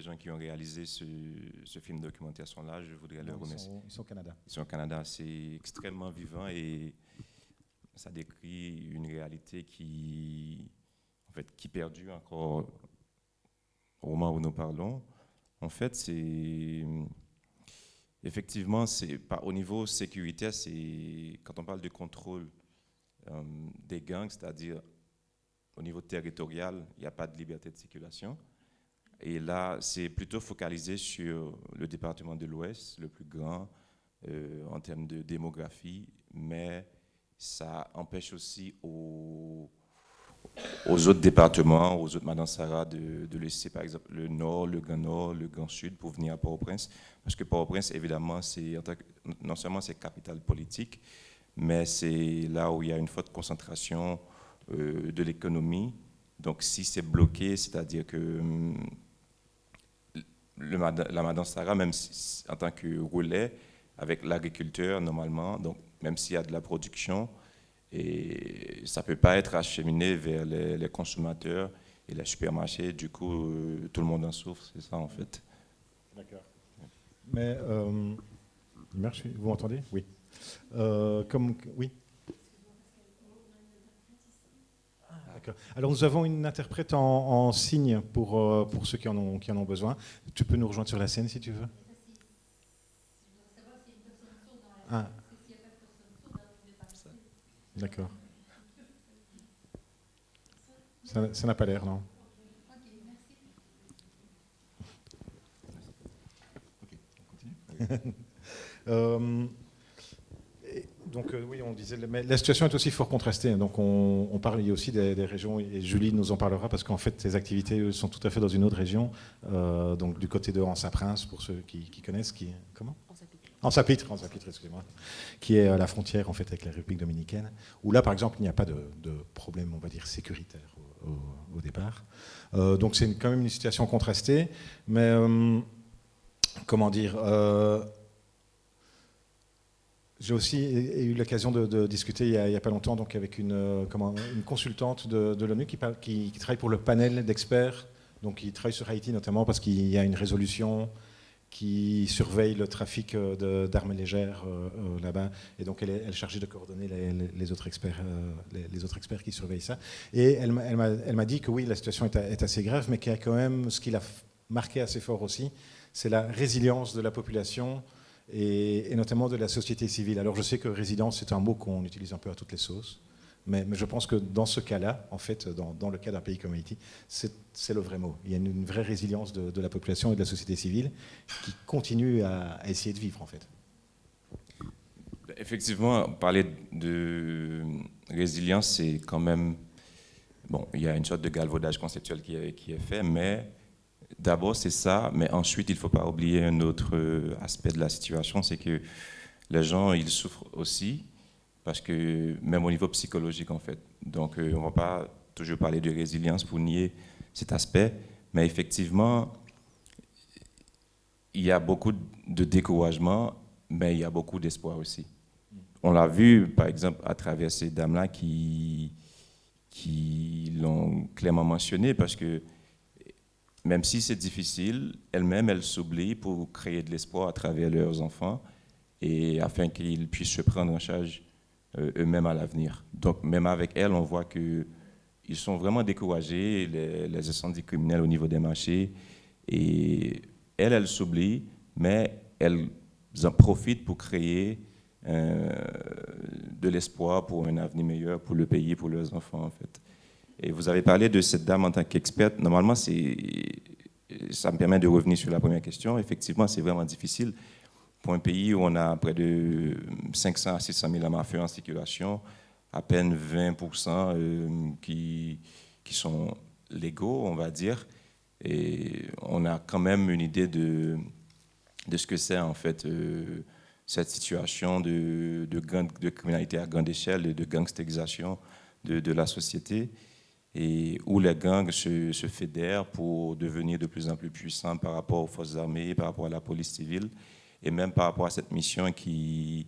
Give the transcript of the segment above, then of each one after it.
gens qui ont réalisé ce film documentaire sont là. Je voudrais leur remercier. Ils sont au Canada. Ils sont au Canada. C'est extrêmement vivant et ça décrit une réalité en fait, qui perdure encore au moment où nous parlons. En fait, effectivement, au niveau sécuritaire, quand on parle de contrôle des gangs, c'est-à-dire au niveau territorial, il n'y a pas de liberté de circulation. Et là, c'est plutôt focalisé sur le département de l'Ouest, le plus grand en termes de démographie, mais ça empêche aussi aux autres départements, aux autres Madansara de laisser par exemple le Nord, le Grand Sud pour venir à Port-au-Prince. Parce que Port-au-Prince, évidemment, non seulement c'est capitale politique, mais c'est là où il y a une forte concentration de l'économie. Donc si c'est bloqué, c'est-à-dire que la Madansara, même en tant que relais, avec l'agriculteur normalement, donc même s'il y a de la production, et ça ne peut pas être acheminé vers les consommateurs et les supermarchés. Du coup, tout le monde en souffre, c'est ça en fait. D'accord. Mais, merci, vous m'entendez? Oui. Oui. D'accord. Alors nous avons une interprète en signe pour ceux qui en ont besoin. Tu peux nous rejoindre sur la scène si tu veux. Ah. D'accord. Ça n'a pas l'air, non? Donc oui, on disait, mais la situation est aussi fort contrastée. Donc on parle aussi des régions, et Julie nous en parlera parce qu'en fait, ces activités sont tout à fait dans une autre région, donc du côté de Anse-à-Prince, pour ceux qui connaissent, comment? Anse-à-Pitre, excusez-moi, qui est à la frontière en fait avec la République dominicaine, où là, par exemple, il n'y a pas de problème, on va dire, sécuritaire au départ. Donc c'est quand même une situation contrastée, mais comment dire, j'ai aussi eu l'occasion de discuter il n'y a pas longtemps donc avec une consultante de l'ONU qui travaille pour le panel d'experts, donc qui travaille sur Haïti notamment parce qu'il y a une résolution qui surveille le trafic d'armes légères là-bas, et donc elle est chargée de coordonner les autres experts, les autres experts qui surveillent ça. Et elle m'a dit que oui, la situation est assez grave, mais qu'il y a quand même ce qui l'a marqué assez fort aussi, c'est la résilience de la population et notamment de la société civile. Alors je sais que résilience, c'est un mot qu'on utilise un peu à toutes les sauces, mais je pense que dans ce cas-là, en fait, dans le cas d'un pays comme Haïti, c'est le vrai mot. Il y a une vraie résilience de la population et de la société civile qui continue à essayer de vivre, en fait. Effectivement, parler de résilience, c'est quand même... Bon, il y a une sorte de galvaudage conceptuel qui est fait, mais d'abord c'est ça, mais ensuite il ne faut pas oublier un autre aspect de la situation, c'est que les gens, ils souffrent aussi, parce que même au niveau psychologique en fait. Donc on ne va pas toujours parler de résilience pour nier cet aspect, mais effectivement, il y a beaucoup de découragement, mais il y a beaucoup d'espoir aussi. On l'a vu par exemple à travers ces dames-là qui l'ont clairement mentionné, parce que même si c'est difficile, elles-mêmes, elles s'oublient pour créer de l'espoir à travers leurs enfants, et afin qu'ils puissent se prendre en charge eux-mêmes à l'avenir. Donc même avec elles, on voit qu'ils sont vraiment découragés, les incendies criminels au niveau des marchés, et elles s'oublient, mais elles en profitent pour créer de l'espoir pour un avenir meilleur pour le pays, pour leurs enfants en fait. Et vous avez parlé de cette dame en tant qu'experte. Normalement, ça me permet de revenir sur la première question. Effectivement, c'est vraiment difficile pour un pays où on a près de 500 à 600 000 armes à feu en circulation, à peine 20% qui sont légaux, on va dire. Et on a quand même une idée de ce que c'est, en fait, cette situation de criminalité à grande échelle et de gangstérisation de la société, et où les gangs se fédèrent pour devenir de plus en plus puissants par rapport aux forces armées, par rapport à la police civile, et même par rapport à cette mission qui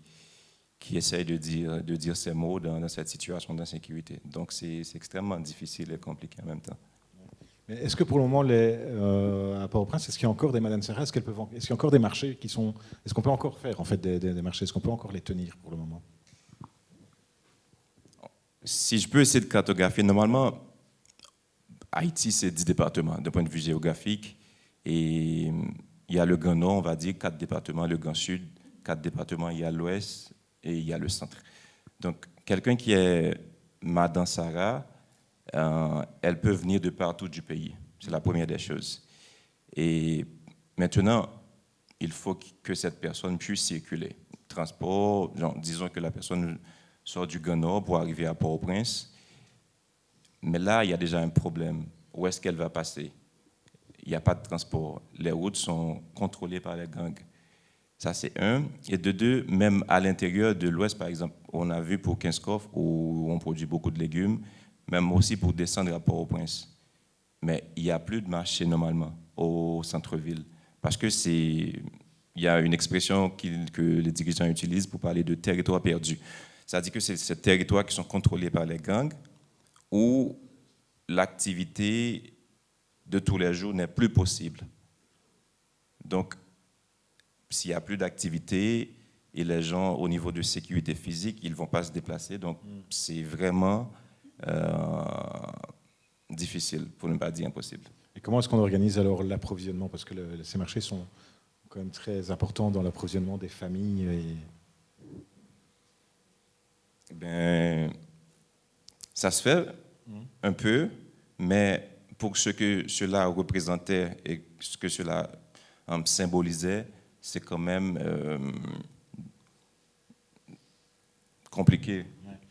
essaye de dire ces mots dans cette situation d'insécurité. Donc c'est extrêmement difficile et compliqué en même temps. Mais est-ce que pour le moment, à Port-au-Prince, est-ce qu'il y a encore des Madame Serra? Est-ce qu'il y a encore des marchés qui sont... Est-ce qu'on peut encore faire en fait, des marchés? Est-ce qu'on peut encore les tenir pour le moment? Si je peux essayer de cartographier, normalement, Haïti, c'est 10 départements d'un point de vue géographique. Et il y a le Grand Nord, on va dire, 4 départements, le Grand Sud, 4 départements, il y a l'Ouest et il y a le Centre. Donc, quelqu'un qui est Madame Sarah, elle peut venir de partout du pays. C'est la première des choses. Et maintenant, il faut que cette personne puisse circuler. Transport, disons que la personne sort du Grand Nord pour arriver à Port-au-Prince. Mais là, il y a déjà un problème. Où est-ce qu'elle va passer? Il n'y a pas de transport. Les routes sont contrôlées par les gangs. Ça, c'est un. Et de deux, même à l'intérieur de l'Ouest, par exemple, on a vu pour Kinskov, où on produit beaucoup de légumes, même aussi pour descendre à Port-au-Prince. Mais il n'y a plus de marché normalement au centre-ville. Parce que il y a une expression que les dirigeants utilisent pour parler de territoire perdu. C'est-à-dire que c'est ces territoires qui sont contrôlés par les gangs, où l'activité de tous les jours n'est plus possible. Donc, s'il n'y a plus d'activité et les gens, au niveau de sécurité physique, ils ne vont pas se déplacer. Donc, c'est vraiment difficile, pour ne pas dire impossible. Et comment est-ce qu'on organise alors l'approvisionnement? Parce que ces marchés sont quand même très importants dans l'approvisionnement des familles. Ça se fait un peu, mais pour ce que cela représentait et ce que cela symbolisait, c'est quand même compliqué.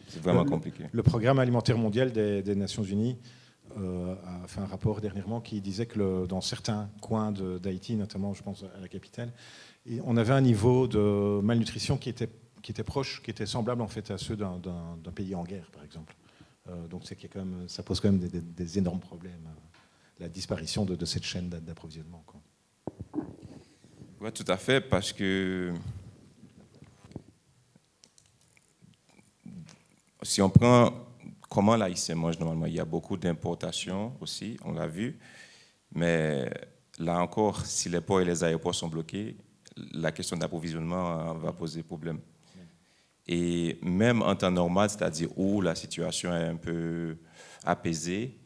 C'est vraiment compliqué. Le Programme alimentaire mondial des Nations Unies a fait un rapport dernièrement qui disait que dans certains coins d'Haïti, notamment, je pense à la capitale, on avait un niveau de malnutrition qui était proche, qui était semblable en fait à ceux d'un pays en guerre, par exemple. Donc ça pose quand même des énormes problèmes, la disparition de cette chaîne d'approvisionnement. Oui, tout à fait, parce que si on prend comment l'Haïtien mange normalement, il y a beaucoup d'importations aussi, on l'a vu, mais là encore, si les ports et les aéroports sont bloqués, la question d'approvisionnement va poser problème. Et même en temps normal, c'est-à-dire où la situation est un peu apaisée,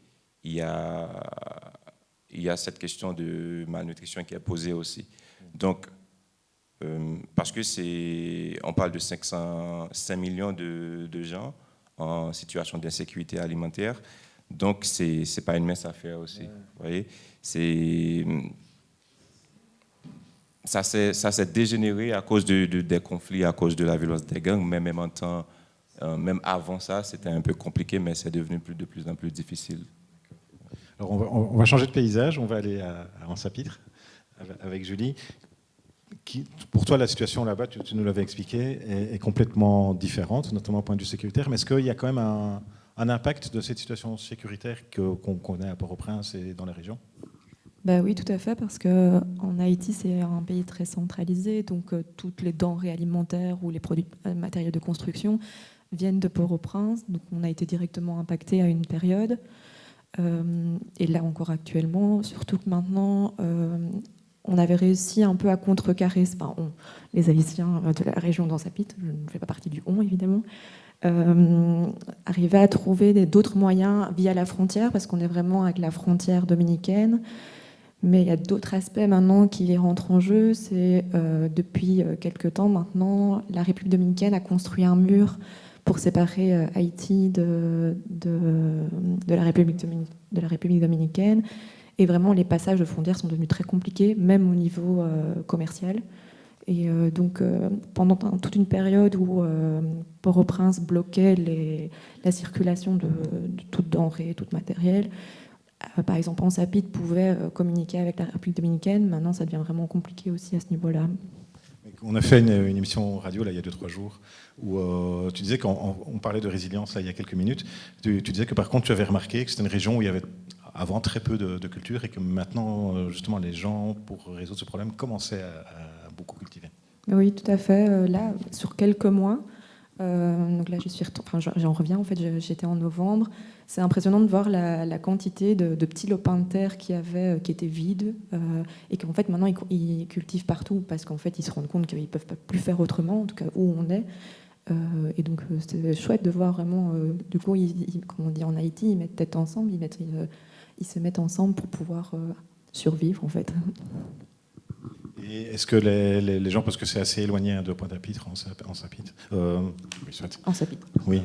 il y a cette question de malnutrition qui est posée aussi. Donc, parce que on parle de 5 millions de gens en situation d'insécurité alimentaire, donc c'est pas une mince affaire aussi. Vous voyez, ça s'est dégénéré à cause des conflits, à cause de la violence des gangs, mais même avant ça, c'était un peu compliqué, mais c'est devenu de plus en plus difficile. Alors on va changer de paysage, on va aller à Anse-à-Pitre avec Julie. Pour toi, la situation là-bas, tu nous l'avais expliqué, est complètement différente, notamment au point de vue sécuritaire, mais est-ce qu'il y a quand même un impact de cette situation sécuritaire qu'on connaît à Port-au-Prince et dans la région? Oui, tout à fait, parce qu'en Haïti, c'est un pays très centralisé, donc toutes les denrées alimentaires ou les produits matériels de construction viennent de Port-au-Prince, donc on a été directement impacté à une période. Et là encore actuellement, surtout que maintenant, on avait réussi un peu à contrecarrer, les Haïtiens de la région d'Anse-à-Pitre, je ne fais pas partie du on évidemment, arriver à trouver d'autres moyens via la frontière, parce qu'on est vraiment avec la frontière dominicaine. Mais il y a d'autres aspects maintenant qui rentrent en jeu. C'est depuis quelques temps maintenant, la République dominicaine a construit un mur pour séparer Haïti de la République dominicaine. Et vraiment, les passages de frontières sont devenus très compliqués, même au niveau commercial. Et donc, pendant toute une période où Port-au-Prince bloquait la circulation de toute denrée, tout matériel, par exemple, Anse-à-Pitre pouvait communiquer avec la République dominicaine. Maintenant, ça devient vraiment compliqué aussi à ce niveau-là. On a fait une émission radio là, il y a 2-3 jours où tu disais qu'on parlait de résilience là, il y a quelques minutes. Tu disais que par contre, tu avais remarqué que c'était une région où il y avait avant très peu de culture et que maintenant, justement, les gens, pour résoudre ce problème, commençaient à beaucoup cultiver. Oui, tout à fait. Là, sur quelques mois, Donc là, j'en reviens, en fait, j'étais en novembre. C'est impressionnant de voir la quantité de petits lopins de terre qui étaient vides et qu'en fait, maintenant, ils cultivent partout parce qu'en fait, ils se rendent compte qu'ils ne peuvent pas plus faire autrement, en tout cas où on est. Et donc, c'est chouette de voir vraiment, du coup, comme on dit en Haïti, ils mettent tête ensemble, ils se mettent ensemble pour pouvoir survivre, en fait. Et est-ce que les gens, parce que c'est assez éloigné de Pointe-à-Pitre, en Sapite, oui, soit. En Sapite. Oui.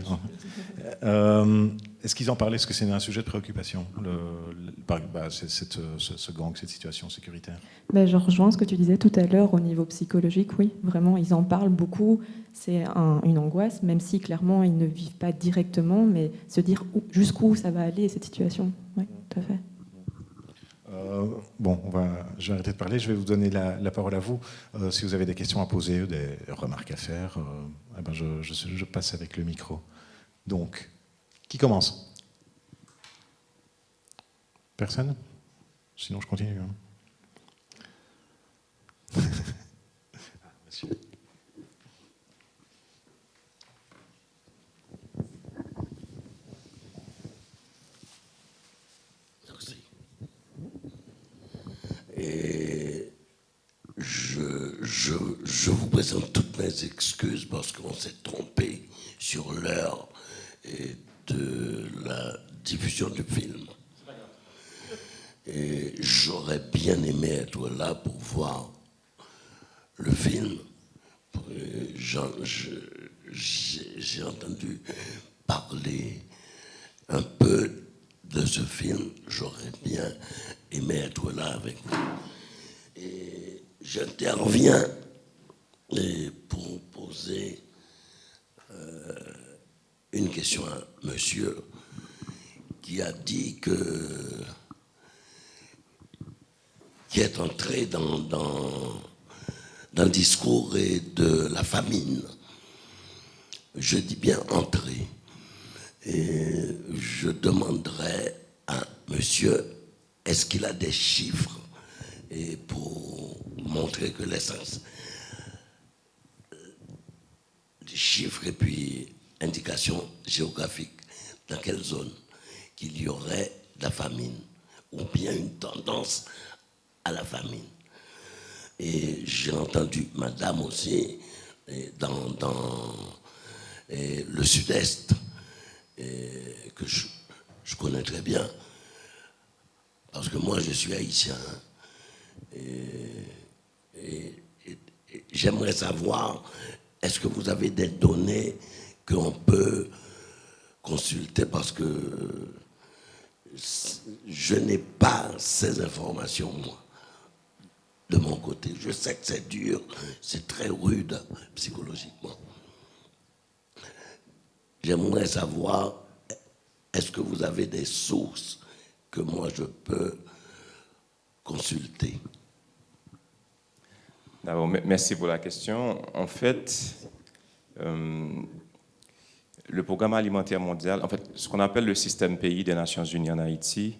Est-ce qu'ils en parlaient? Est-ce que c'est un sujet de préoccupation, ce gang, cette situation sécuritaire? Ben, je rejoins ce que tu disais tout à l'heure au niveau psychologique, oui, vraiment, ils en parlent beaucoup. C'est une angoisse, même si clairement ils ne vivent pas directement, mais se dire jusqu'où ça va aller cette situation. Oui, tout à fait. Bon, je vais arrêter de parler, je vais vous donner la parole à vous. Si vous avez des questions à poser, des remarques à faire, je passe avec le micro. Donc, qui commence? Personne? Sinon, je continue. Monsieur. Merci. Et je vous présente toutes mes excuses parce qu'on s'est trompé sur l'heure et de la diffusion du film. Et j'aurais bien aimé être là pour voir le film. J'ai entendu parler un peu de ce film. J'aurais bien aimé être là avec vous. Et j'interviens pour poser une question à monsieur qui a dit qui est entré dans le discours et de la famine. Je dis bien entré. Et je demanderai à monsieur, est-ce qu'il a des chiffres et pour montrer que l'essence des chiffres et puis indications géographiques dans quelle zone qu'il y aurait de la famine ou bien une tendance à la famine. Et j'ai entendu madame aussi dans le sud-est que je connais très bien parce que moi je suis haïtien et j'aimerais savoir, est-ce que vous avez des données qu'on peut consulter parce que je n'ai pas ces informations, moi, de mon côté. Je sais que c'est dur, c'est très rude psychologiquement. J'aimerais savoir, est-ce que vous avez des sources que moi je peux consulter? D'abord, merci pour la question. En fait, le programme alimentaire mondial, en fait, ce qu'on appelle le système pays des Nations Unies en Haïti,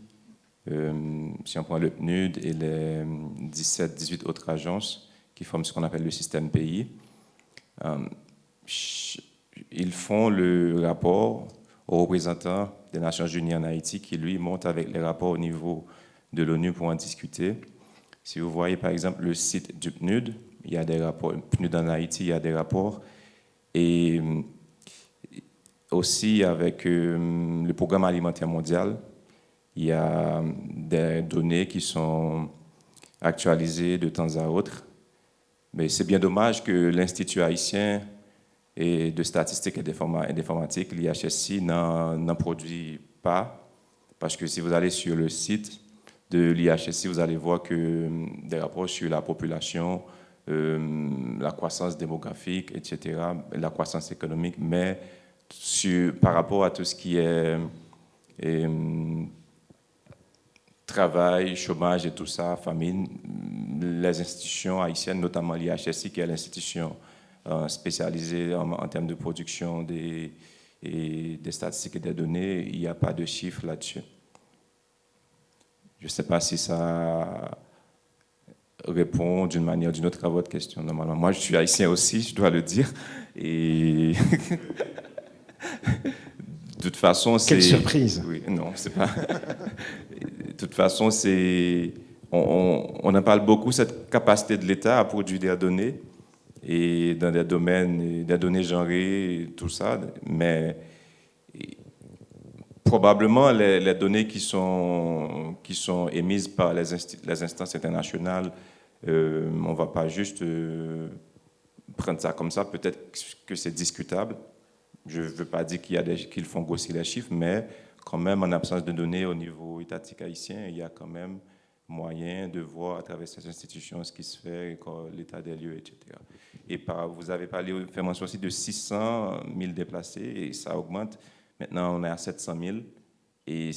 si on prend le PNUD et les 17-18 autres agences qui forment ce qu'on appelle le système pays, ils font le rapport aux représentants des Nations Unies en Haïti qui, lui, monte avec les rapports au niveau de l'ONU pour en discuter. Si vous voyez, par exemple, le site du PNUD, il y a des rapports. PNUD en Haïti, il y a des rapports. Et aussi, avec le programme alimentaire mondial, il y a des données qui sont actualisées de temps à autre. Mais c'est bien dommage que l'Institut haïtien et de statistiques et d'informatique, l'IHSI, n'en produit pas. Parce que si vous allez sur le site de l'IHSI, vous allez voir que des rapports sur la population, la croissance démographique, etc., la croissance économique, mais par rapport à tout ce qui est travail, chômage et tout ça, famine, les institutions haïtiennes, notamment l'IHSI, qui est l'institution spécialisée en termes de production des statistiques et des données, il n'y a pas de chiffres là-dessus. Je ne sais pas si ça répond d'une manière ou d'une autre à votre question, normalement. Moi, je suis haïtien aussi, je dois le dire. Et de toute façon, c'est... Quelle surprise! Oui, non, c'est pas... De toute façon, c'est... On en parle beaucoup, cette capacité de l'État à produire des données, et dans des domaines, des données genrées, et tout ça, mais probablement les données qui sont émises par les instances internationales, on ne va pas juste prendre ça comme ça, peut-être que c'est discutable. Je ne veux pas dire qu'ils font grossir les chiffres, mais quand même, en absence de données au niveau étatique haïtien, il y a quand même moyen de voir à travers ces institutions ce qui se fait, l'état des lieux, etc. Et vous avez fait mention aussi de 600 000 déplacés, et ça augmente. Maintenant, on est à 700 000, et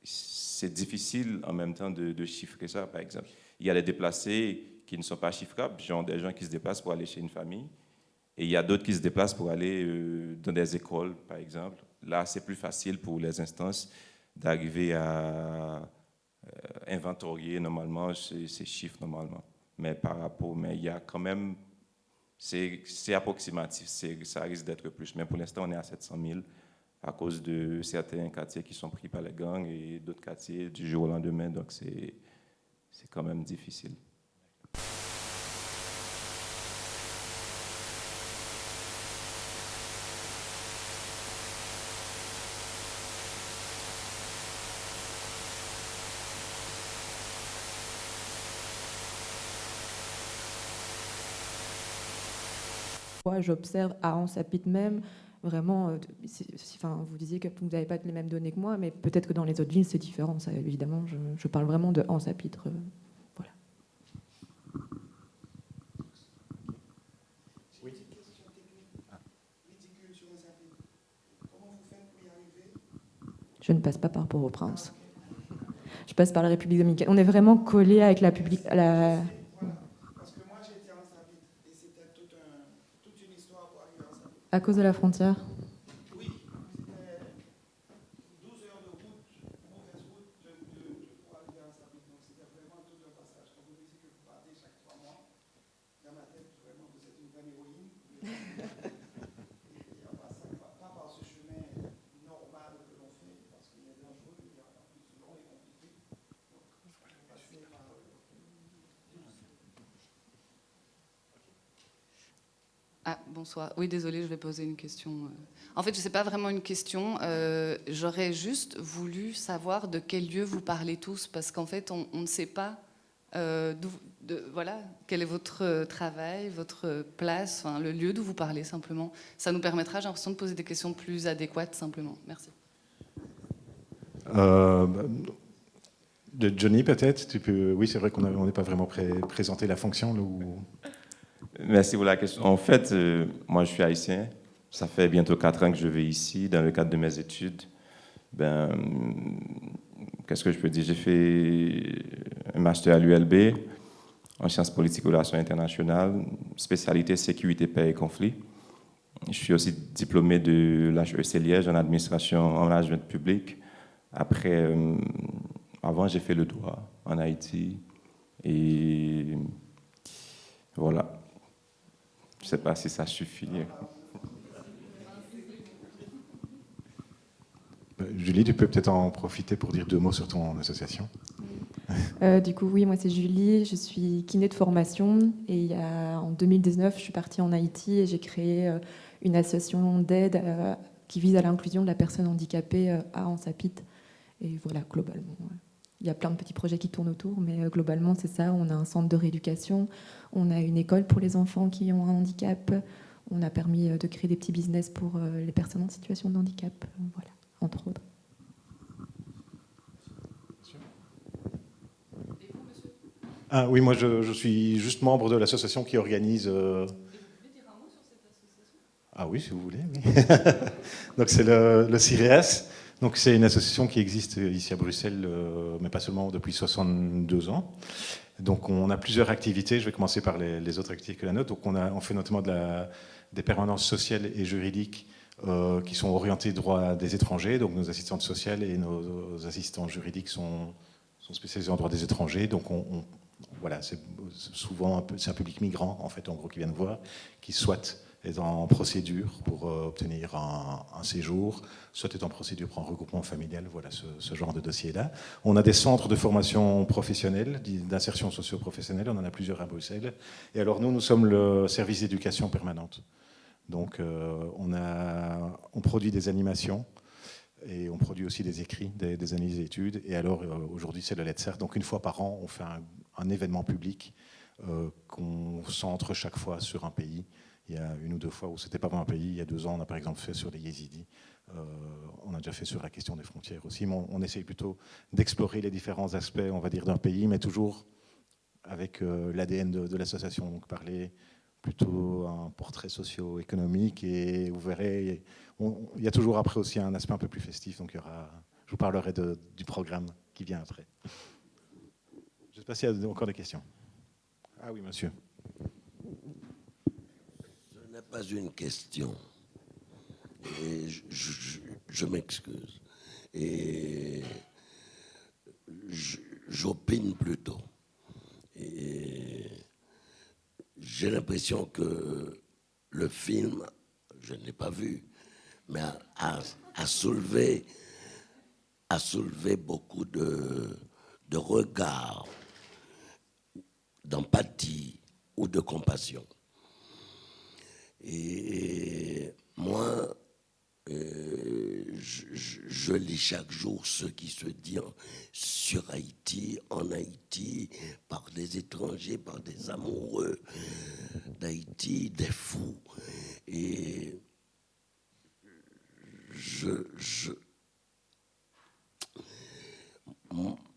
c'est difficile en même temps de chiffrer ça, par exemple. Il y a les déplacés qui ne sont pas chiffrables, genre des gens qui se déplacent pour aller chez une famille, et il y a d'autres qui se déplacent pour aller dans des écoles, par exemple. Là, c'est plus facile pour les instances d'arriver à inventorier normalement ces chiffres, normalement. Mais il y a quand même, c'est approximatif, ça risque d'être plus. Mais pour l'instant, on est à 700 000 à cause de certains quartiers qui sont pris par les gangs et d'autres quartiers du jour au lendemain. Donc, c'est quand même difficile. Moi, j'observe à Anse-à-Pitre même, vraiment, vous disiez que vous n'avez pas les mêmes données que moi, mais peut-être que dans les autres villes, c'est différent. Ça, évidemment, je parle vraiment de Anse-à-Pitre. Voilà. Oui. Une question technique. Ridicule sur Anse-à-Pitre. Comment vous faites pour y arriver? Je ne passe pas par Port-au-Prince. Je passe par la République dominicaine. On est vraiment collé avec la public. Voilà. Parce que moi, j'étais à Anse-à-Pitre et c'était toute une histoire pour arriver à Anse-à-Pitre. À cause de la frontière? Oui, c'était 12 heures de route, mauvaise route pour arriver à Anse-à-Pitre. Donc c'était vraiment tout un passage. Quand vous me dites que vous partez chaque 3 mois, dans ma tête, vraiment, vous êtes une bonne héroïne. Et on passe pas par ce chemin normal que l'on fait, parce qu'il est dangereux, il est en plus long et compliqué. Donc, passer par... Ah, bonsoir. Oui, désolée, je vais poser une question. En fait, je ne sais pas vraiment une question. J'aurais juste voulu savoir de quel lieu vous parlez tous, parce qu'en fait, on ne sait pas voilà, quel est votre travail, votre place, enfin, le lieu d'où vous parlez, simplement. Ça nous permettra, j'ai l'impression, de poser des questions plus adéquates, simplement. Merci. De Johnny, peut-être tu peux... Oui, c'est vrai qu'on n'est pas vraiment présenté la fonction. Merci pour la question. En fait, moi, je suis haïtien. Ça fait bientôt 4 ans que je vis ici, dans le cadre de mes études. Qu'est-ce que je peux dire? J'ai fait un master à l'ULB en sciences politiques et relations internationales, spécialité sécurité, paix et conflit. Je suis aussi diplômé de l'HEC Liège en administration, en management public. Après, avant, j'ai fait le droit en Haïti. Et voilà. Je ne sais pas si ça suffit. Julie, tu peux peut-être en profiter pour dire 2 mots sur ton association. Du coup, oui, moi c'est Julie, je suis kiné de formation et en 2019, je suis partie en Haïti et j'ai créé une association d'aide qui vise à l'inclusion de la personne handicapée à Anse-à-Pitre. Et voilà, globalement, il y a plein de petits projets qui tournent autour, mais globalement, c'est ça. On a un centre de rééducation, on a une école pour les enfants qui ont un handicap, on a permis de créer des petits business pour les personnes en situation de handicap, voilà, entre autres. Ah oui, moi je suis juste membre de l'association qui organise... Et vous pouvez dire un mot sur cette association? Ah oui, si vous voulez, oui. Donc c'est le CIRES. Donc c'est une association qui existe ici à Bruxelles, mais pas seulement, depuis 62 ans. Donc on a plusieurs activités. Je vais commencer par les autres activités que la nôtre. Donc on fait notamment des permanences sociales et juridiques qui sont orientées droit des étrangers. Donc nos assistantes sociales et nos assistants juridiques sont spécialisés en droit des étrangers. Donc voilà, c'est souvent c'est un public migrant, en fait, en gros, qui viennent voir, qui soit est en procédure pour obtenir un séjour, soit est en procédure pour un regroupement familial, voilà ce genre de dossier-là. On a des centres de formation professionnelle, d'insertion socio-professionnelle, on en a plusieurs à Bruxelles. Et alors nous sommes le service d'éducation permanente. Donc on produit des animations, et on produit aussi des écrits, des analyses d'études. Et alors, aujourd'hui, c'est le LETSER. Donc, une fois par an, on fait un événement public qu'on centre chaque fois sur un pays. Il y a une ou deux fois où c'était pas vraiment un pays. Il y a 2 ans, on a par exemple fait sur les Yézidis. On a déjà fait sur la question des frontières aussi. Mais on essaye plutôt d'explorer les différents aspects, on va dire, d'un pays, mais toujours avec l'ADN de l'association. Donc, parler plutôt un portrait socio-économique, et vous verrez, il y a toujours après aussi un aspect un peu plus festif, donc je vous parlerai du programme qui vient après. Je ne sais pas s'il y a encore des questions. Ah oui, monsieur. Ce n'est pas une question, et je m'excuse, et j'opine plutôt. Et j'ai l'impression que le film, je ne l'ai pas vu, mais a soulevé beaucoup de regards, d'empathie ou de compassion. Et moi, je lis chaque jour ce qui se dit sur Haïti, en Haïti, par des étrangers, par des amoureux d'Haïti, des fous. Et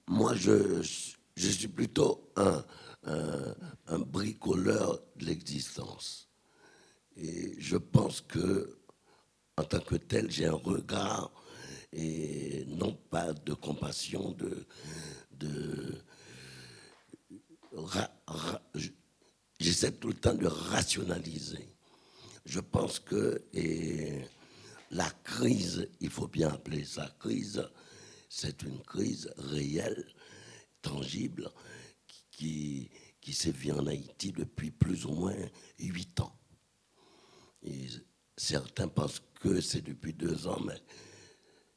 moi, je suis plutôt un bricoleur de l'existence. Et je pense que, en tant que tel, j'ai un regard, et non pas de compassion, j'essaie tout le temps de rationaliser. Je pense que la crise, il faut bien appeler ça crise, c'est une crise réelle, tangible, qui sévit en Haïti depuis plus ou moins 8 ans. Et certains pensent que c'est depuis 2 ans, mais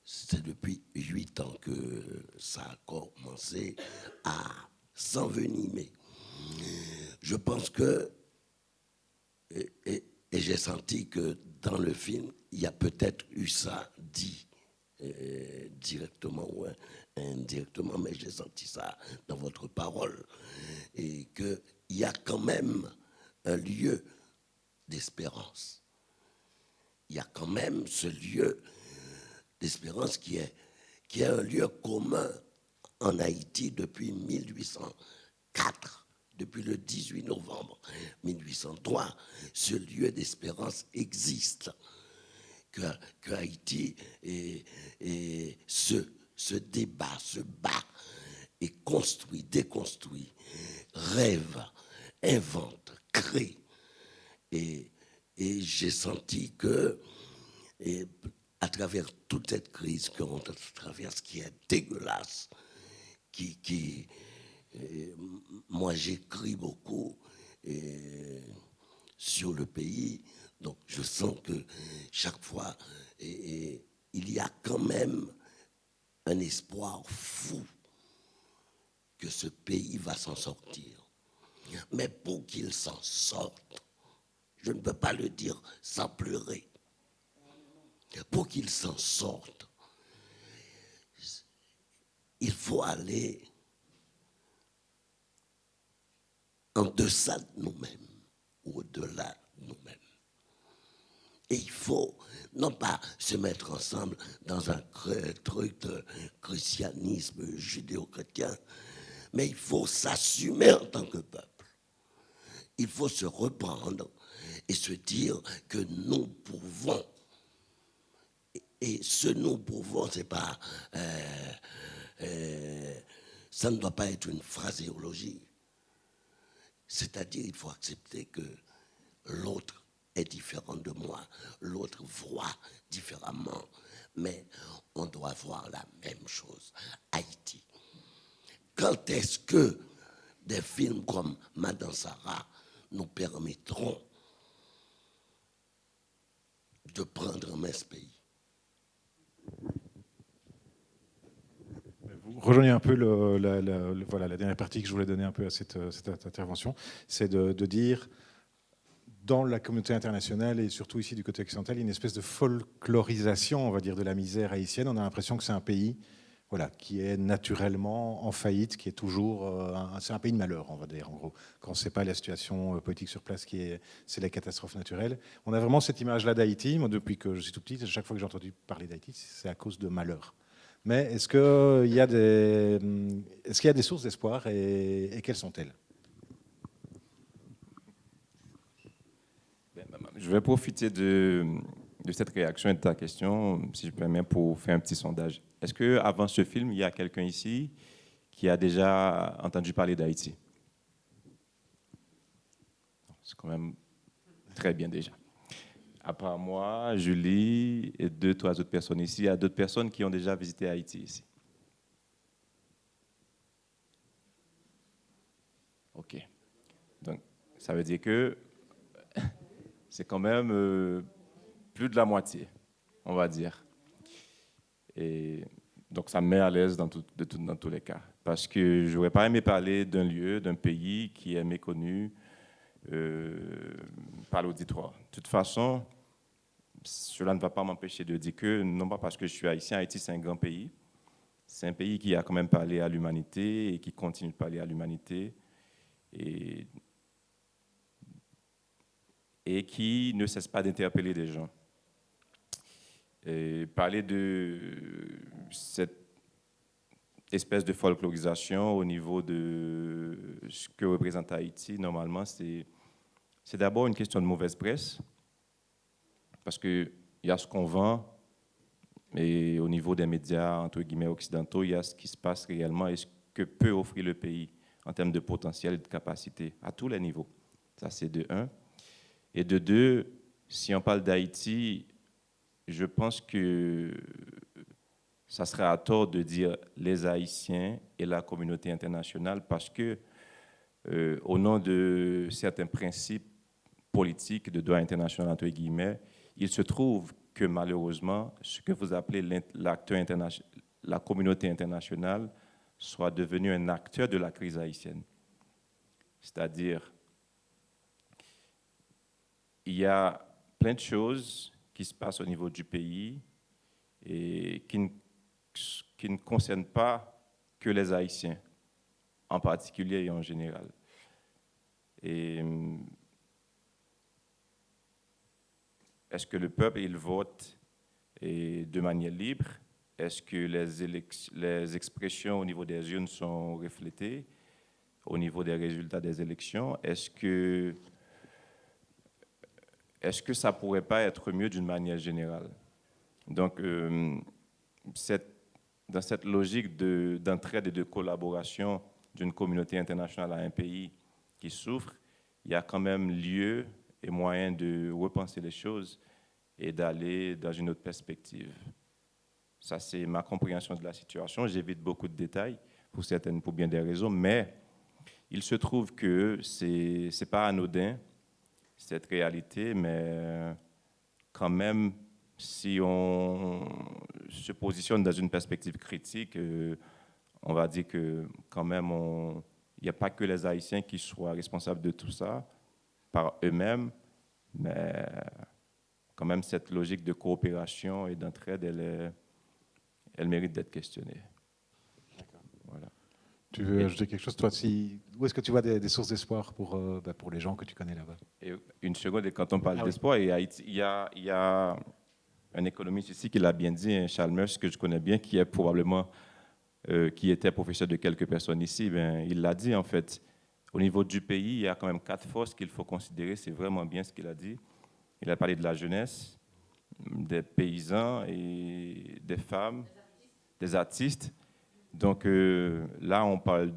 c'est depuis 8 ans que ça a commencé à s'envenimer. Je pense que, et j'ai senti que dans le film, il y a peut-être eu ça dit directement ou indirectement, mais j'ai senti ça dans votre parole, et qu'il y a quand même un lieu d'espérance. Il y a quand même ce lieu d'espérance qui est un lieu commun en Haïti depuis 1804, depuis le 18 novembre 1803. Ce lieu d'espérance existe, que Haïti se débat, se bat, et construit, déconstruit, rêve, invente, crée. Et j'ai senti que, à travers toute cette crise qu'on traverse, qui est dégueulasse, moi j'écris beaucoup sur le pays, donc je sens que chaque fois, il y a quand même un espoir fou que ce pays va s'en sortir. Mais pour qu'il s'en sorte, je ne peux pas le dire sans pleurer. Pour qu'il s'en sorte, il faut aller en deçà de nous-mêmes, ou au-delà de nous-mêmes. Et il faut non pas se mettre ensemble dans un truc de christianisme judéo-chrétien, mais il faut s'assumer en tant que peuple. Il faut se reprendre et se dire que nous pouvons. Et ce nous pouvons, c'est pas, ça ne doit pas être une phraséologie. C'est-à-dire, il faut accepter que l'autre est différent de moi, l'autre voit différemment, mais on doit voir la même chose. Haïti. Quand est-ce que des films comme Madame Sarah nous permettront de prendre en main ce pays. Vous rejoignez un peu voilà, la dernière partie que je voulais donner un peu à cette intervention, c'est de dire, dans la communauté internationale et surtout ici du côté occidental, il y a une espèce de folklorisation, on va dire, de la misère haïtienne. On a l'impression que c'est un pays, voilà, qui est naturellement en faillite, qui est toujours, c'est un pays de malheur, on va dire, en gros. Quand c'est pas la situation politique sur place c'est les catastrophes naturelles. On a vraiment cette image-là d'Haïti. Moi, depuis que je suis tout petit, chaque fois que j'ai entendu parler d'Haïti, c'est à cause de malheur. Mais est-ce qu'il y a des sources d'espoir et quelles sont-elles? Je vais profiter de cette réaction et de ta question, si je peux permets, pour faire un petit sondage. Est-ce qu'avant ce film, il y a quelqu'un ici qui a déjà entendu parler d'Haïti? C'est quand même très bien déjà. À part moi, Julie et 2-3 autres personnes ici, il y a d'autres personnes qui ont déjà visité Haïti ici. OK. Donc, ça veut dire que c'est quand même plus de la moitié, on va dire. Et donc, ça me met à l'aise dans tous les cas. Parce que je n'aurais pas aimé parler d'un lieu, d'un pays qui est méconnu par l'auditoire. De toute façon, cela ne va pas m'empêcher de dire que, non pas parce que je suis haïtien, Haïti c'est un grand pays. C'est un pays qui a quand même parlé à l'humanité et qui continue de parler à l'humanité. Et qui ne cesse pas d'interpeller des gens. Et parler de cette espèce de folklorisation au niveau de ce que représente Haïti, normalement, c'est d'abord une question de mauvaise presse, parce qu'il y a ce qu'on vend, et au niveau des médias, entre guillemets, occidentaux, il y a ce qui se passe réellement et ce que peut offrir le pays en termes de potentiel et de capacité, à tous les niveaux. Ça, c'est de un. Et de deux, si on parle d'Haïti, je pense que ça serait à tort de dire les Haïtiens et la communauté internationale parce que, au nom de certains principes politiques de droit international, entre guillemets, il se trouve que malheureusement, ce que vous appelez la communauté internationale soit devenue un acteur de la crise haïtienne. C'est-à-dire, il y a plein de choses qui se passent au niveau du pays et qui ne concernent pas que les Haïtiens, en particulier et en général. Et est-ce que le peuple, il vote de manière libre? Est-ce que les expressions au niveau des urnes sont reflétées au niveau des résultats des élections? Est-ce que ça ne pourrait pas être mieux d'une manière générale? Donc, dans cette logique d'entraide et de collaboration d'une communauté internationale à un pays qui souffre, il y a quand même lieu et moyen de repenser les choses et d'aller dans une autre perspective. Ça, c'est ma compréhension de la situation. J'évite beaucoup de détails pour bien des raisons, mais il se trouve que c'est pas anodin, cette réalité, mais quand même, si on se positionne dans une perspective critique, on va dire que quand même, il n'y a pas que les Haïtiens qui soient responsables de tout ça par eux-mêmes, mais quand même cette logique de coopération et d'entraide, elle mérite d'être questionnée. Voilà. Tu veux ajouter quelque chose, toi? Où est-ce que tu vois des sources d'espoir pour les gens que tu connais là-bas? Et une seconde, et quand on parle d'espoir, et Haïti, il y a un économiste ici qui l'a bien dit, Charles Murch, que je connais bien, qui est probablement, qui était professeur de quelques personnes ici. Il l'a dit en fait. Au niveau du pays, il y a quand même 4 forces qu'il faut considérer. C'est vraiment bien ce qu'il a dit. Il a parlé de la jeunesse, des paysans et des femmes, des artistes. Donc là, on parle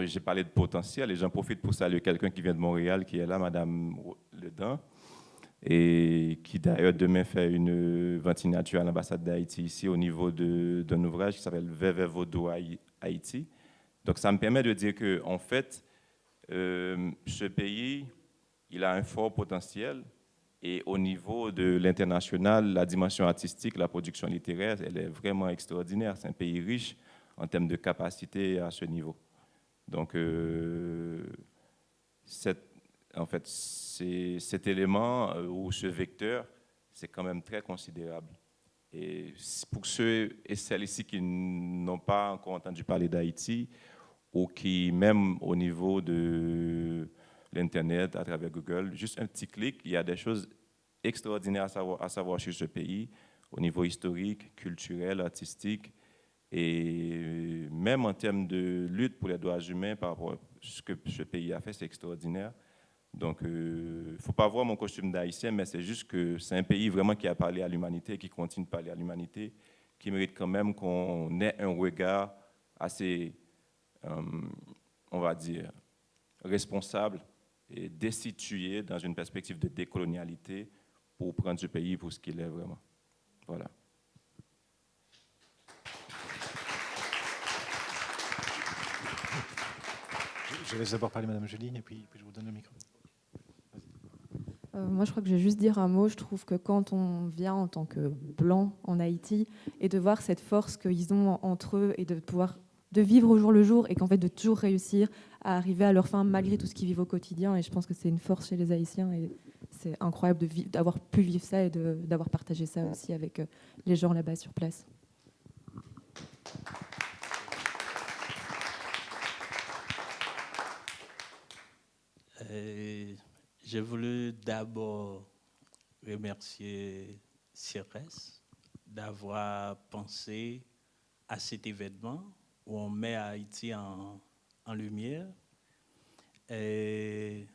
j'ai parlé de potentiel et j'en profite pour saluer quelqu'un qui vient de Montréal, qui est là, Madame Ledan, et qui d'ailleurs demain fait une ventinature à l'ambassade d'Haïti ici au niveau d'un ouvrage qui s'appelle Veuve Vaudou Haïti. Donc ça me permet de dire que, en fait, ce pays, il a un fort potentiel. Et au niveau de l'international, la dimension artistique, la production littéraire, elle est vraiment extraordinaire. C'est un pays riche en termes de capacité à ce niveau. Donc, en fait, cet élément ou ce vecteur, c'est quand même très considérable. Et pour ceux et celles ici qui n'ont pas encore entendu parler d'Haïti, ou qui, même au niveau de l'Internet, à travers Google, juste un petit clic, il y a des choses extraordinaires à savoir sur ce pays, au niveau historique, culturel, artistique, et même en termes de lutte pour les droits humains par rapport à ce que ce pays a fait, c'est extraordinaire. Donc, il ne faut pas voir mon costume d'haïtien, mais c'est juste que c'est un pays vraiment qui a parlé à l'humanité, qui continue de parler à l'humanité, qui mérite quand même qu'on ait un regard assez, on va dire, responsable et destitué dans une perspective de décolonialité pour prendre ce pays pour ce qu'il est vraiment. Voilà. Je laisse d'abord parler Madame Julie, et puis je vous donne le micro. Moi, je crois que je vais juste dire un mot. Je trouve que quand on vient en tant que blanc en Haïti et de voir cette force qu'ils ont entre eux et de pouvoir de vivre au jour le jour et qu'en fait de toujours réussir à arriver à leur fin malgré tout ce qu'ils vivent au quotidien. Et je pense que c'est une force chez les Haïtiens et c'est incroyable d'avoir pu vivre ça et d'avoir partagé ça aussi avec les gens là-bas sur place. J'ai voulu d'abord remercier CIRES d'avoir pensé à cet événement où on met Haïti en lumière. J'ai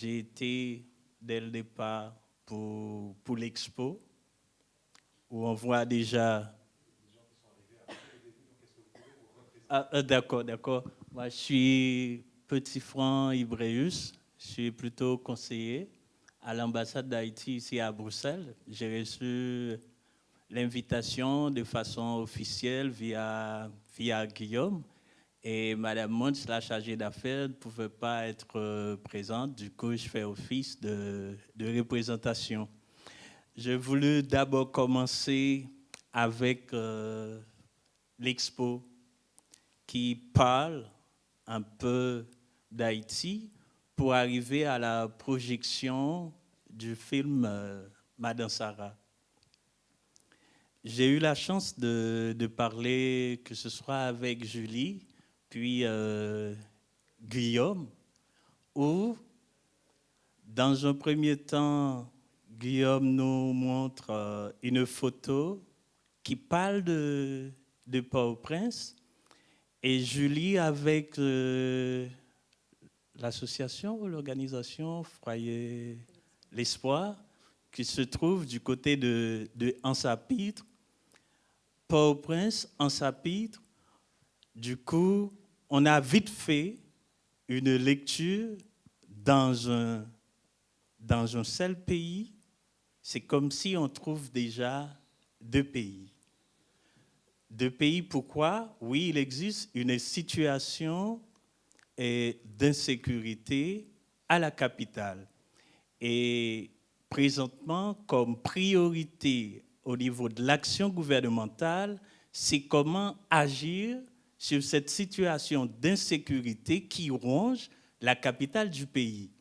été dès le départ pour l'expo, où on voit déjà... D'accord. Moi, je suis Petit Franc Ibreus. Je suis plutôt conseiller à l'ambassade d'Haïti ici à Bruxelles. J'ai reçu l'invitation de façon officielle via Guillaume. Et Madame Mons, la chargée d'affaires, ne pouvait pas être présente. Du coup, je fais office de représentation. J'ai voulu d'abord commencer avec l'expo qui parle un peu d'Haïti pour arriver à la projection du film Madame Sarah. J'ai eu la chance de parler, que ce soit avec Julie, puis Guillaume, où, dans un premier temps, Guillaume nous montre une photo qui parle de Port-au-Prince, et Julie avec l'association ou l'organisation Foyer l'Espoir, qui se trouve du côté de Anse-à-Pitre, Port-au-Prince, Anse-à-Pitre. Du coup, on a vite fait une lecture dans un seul pays. C'est comme si on trouve déjà deux pays. Deux pays, pourquoi? Oui, il existe une situation d'insécurité à la capitale. Et présentement, comme priorité au niveau de l'action gouvernementale, c'est comment agir sur cette situation d'insécurité qui ronge la capitale du pays.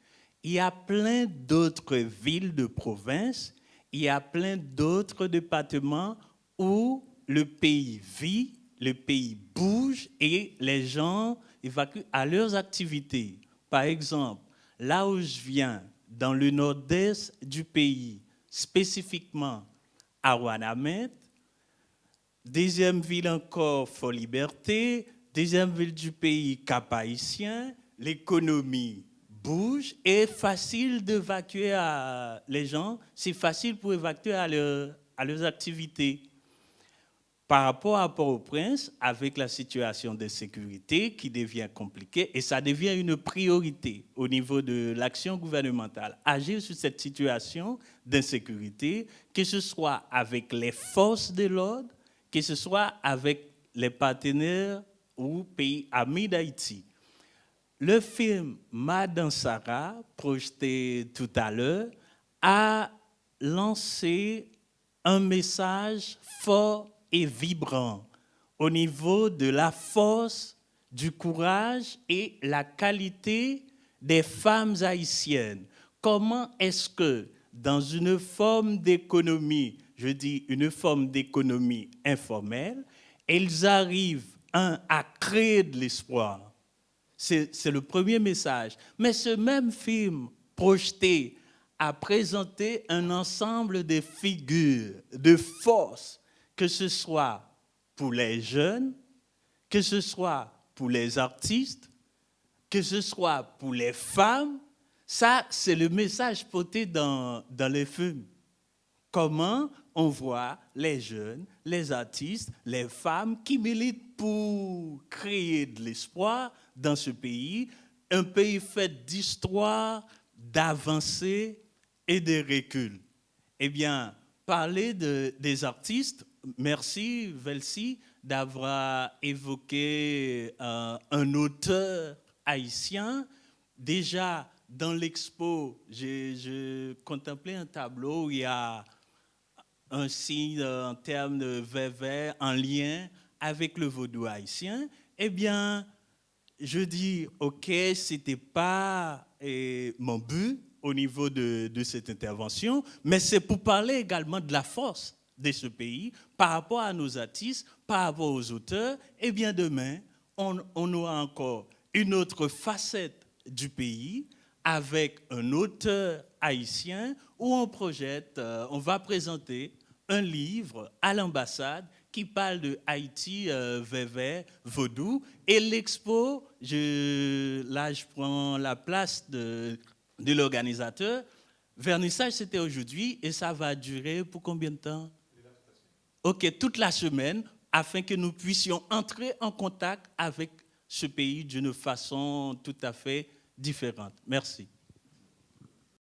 Il y a plein d'autres villes de province, il y a plein d'autres départements où le pays vit, le pays bouge et les gens évacuent à leurs activités. Par exemple, là où je viens, dans le nord-est du pays, spécifiquement à Ouanamet, deuxième ville encore, Fort-Liberté, deuxième ville du pays, Cap-Haïtien, l'économie bouge et facile d'évacuer les gens, c'est facile pour évacuer à leurs activités. Par rapport à Port-au-Prince, avec la situation de sécurité qui devient compliquée, et ça devient une priorité au niveau de l'action gouvernementale, agir sur cette situation d'insécurité, que ce soit avec les forces de l'ordre, que ce soit avec les partenaires ou pays ami d'Haïti. Le film Madame Sarah, projeté tout à l'heure, a lancé un message fort et vibrant au niveau de la force, du courage et la qualité des femmes haïtiennes. Comment est-ce que dans une forme d'économie, je dis une forme d'économie informelle, elles arrivent, à créer de l'espoir. C'est le premier message. Mais ce même film projeté a présenté un ensemble de figures, de force, que ce soit pour les jeunes, que ce soit pour les artistes, que ce soit pour les femmes. Ça, c'est le message porté dans le film. Comment on voit les jeunes, les artistes, les femmes qui militent pour créer de l'espoir dans ce pays, un pays fait d'histoire, d'avancées et de recul. Eh bien, parler des artistes, merci Velsi d'avoir évoqué un auteur haïtien. Déjà, dans l'expo, je contemplais un tableau où il y a un signe en termes de vévé en lien avec le vaudou haïtien. Eh bien, je dis, OK, ce n'était pas mon but au niveau de cette intervention, mais c'est pour parler également de la force de ce pays par rapport à nos artistes, par rapport aux auteurs. Eh bien, demain, on aura encore une autre facette du pays avec un auteur haïtien où on projette, on va présenter un livre à l'ambassade qui parle de Haïti, vévé, vaudou. Et l'expo, là je prends la place de l'organisateur. Vernissage, c'était aujourd'hui et ça va durer pour combien de temps? OK, toute la semaine, afin que nous puissions entrer en contact avec ce pays d'une façon tout à fait différente. Merci.